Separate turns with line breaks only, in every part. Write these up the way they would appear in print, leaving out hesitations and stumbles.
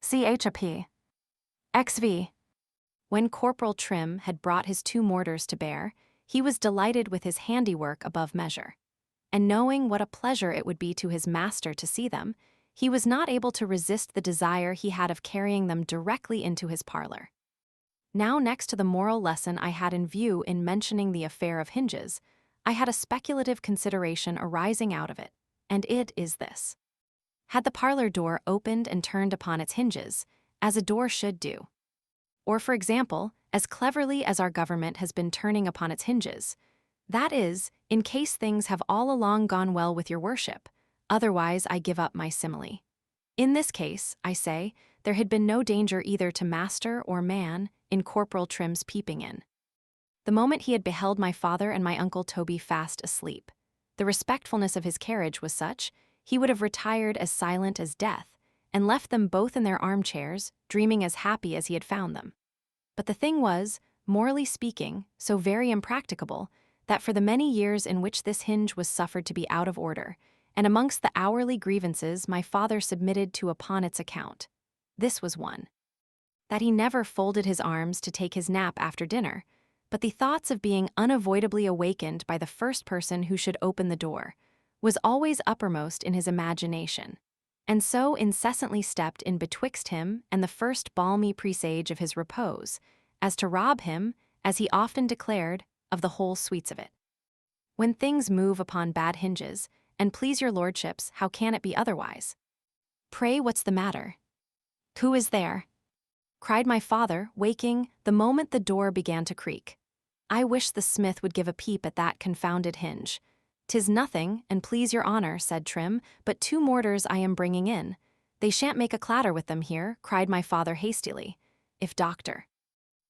chap. XV. When Corporal Trim had brought his 2 mortars to bear, he was delighted with his handiwork above measure. And knowing what a pleasure it would be to his master to see them, he was not able to resist the desire he had of carrying them directly into his parlor. Now, next to the moral lesson I had in view in mentioning the affair of hinges, I had a speculative consideration arising out of it, and it is this. Had the parlor door opened and turned upon its hinges, as a door should do, or, for example, as cleverly as our government has been turning upon its hinges, that is, in case things have all along gone well with your worship, otherwise I give up my simile. In this case, I say, there had been no danger either to master or man in Corporal Trim's peeping in. The moment he had beheld my father and my Uncle Toby fast asleep, the respectfulness of his carriage was such, he would have retired as silent as death, and left them both in their armchairs, dreaming as happy as he had found them. But the thing was, morally speaking, so very impracticable, that for the many years in which this hinge was suffered to be out of order, and amongst the hourly grievances my father submitted to upon its account, this was one. That he never folded his arms to take his nap after dinner, but the thoughts of being unavoidably awakened by the first person who should open the door was always uppermost in his imagination, and so incessantly stepped in betwixt him and the first balmy presage of his repose, as to rob him, as he often declared, of the whole sweets of it. When things move upon bad hinges, and please your lordships, how can it be otherwise? Pray, what's the matter? Who is there? Cried my father, waking, the moment the door began to creak. I wish the smith would give a peep at that confounded hinge. 'Tis nothing, and please your honor, said Trim, but 2 mortars I am bringing in. They shan't make a clatter with them here, cried my father hastily. If Dr.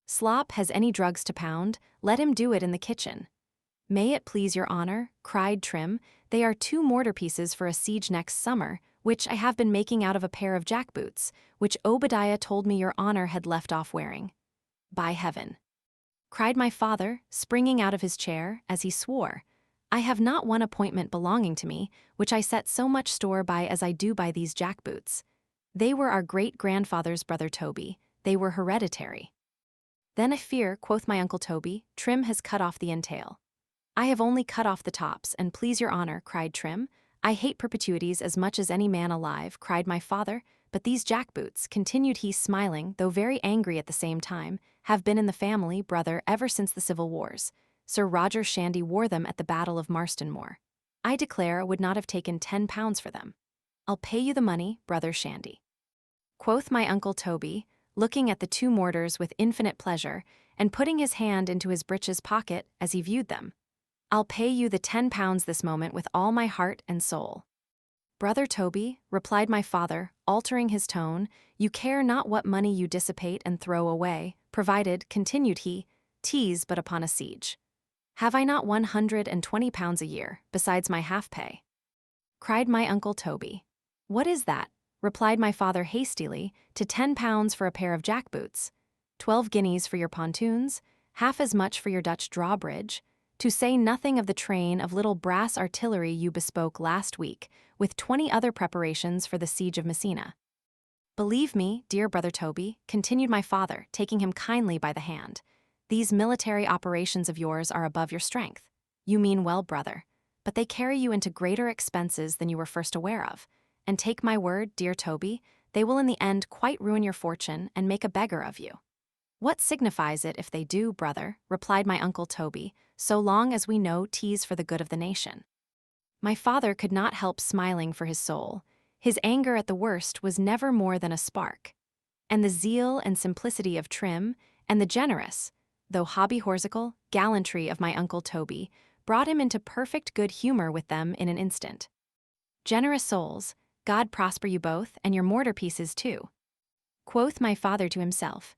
Slop has any drugs to pound, let him do it in the kitchen. May it please your honor, cried Trim, they are 2 mortar pieces for a siege next summer, which I have been making out of a pair of jackboots, which Obadiah told me your honor had left off wearing. By heaven! Cried my father, springing out of his chair, as he swore, I have not one appointment belonging to me, which I set so much store by as I do by these jackboots. They were our great-grandfather's, brother Toby, they were hereditary. Then I fear, quoth my Uncle Toby, Trim has cut off the entail. I have only cut off the tops, and please your honor, cried Trim. I hate perpetuities as much as any man alive, cried my father, but these jackboots, continued he smiling, though very angry at the same time, have been in the family, brother, ever since the Civil Wars. Sir Roger Shandy wore them at the Battle of Marston Moor. I declare I would not have taken 10 pounds for them. I'll pay you the money, brother Shandy. Quoth my Uncle Toby, looking at the 2 mortars with infinite pleasure, and putting his hand into his breeches pocket as he viewed them. I'll pay you the 10 pounds this moment with all my heart and soul. Brother Toby, replied my father, altering his tone, you care not what money you dissipate and throw away, provided, continued he, 'tis but upon a siege. Have I not 120 pounds a year, besides my half-pay? Cried my Uncle Toby. What is that? Replied my father hastily, to 10 pounds for a pair of jackboots, 12 guineas for your pontoons, half as much for your Dutch drawbridge, to say nothing of the train of little brass artillery you bespoke last week, with 20 other preparations for the siege of Messina. Believe me, dear brother Toby, continued my father, taking him kindly by the hand, these military operations of yours are above your strength. You mean well, brother, but they carry you into greater expenses than you were first aware of, and take my word, dear Toby, they will in the end quite ruin your fortune and make a beggar of you. What signifies it if they do, brother, replied my Uncle Toby, so long as we know 'tis for the good of the nation. My father could not help smiling for his soul. His anger at the worst was never more than a spark. And the zeal and simplicity of Trim, and the generous, though hobby-horsical, gallantry of my Uncle Toby, brought him into perfect good humor with them in an instant. Generous souls, God prosper you both, and your mortar pieces too. Quoth my father to himself,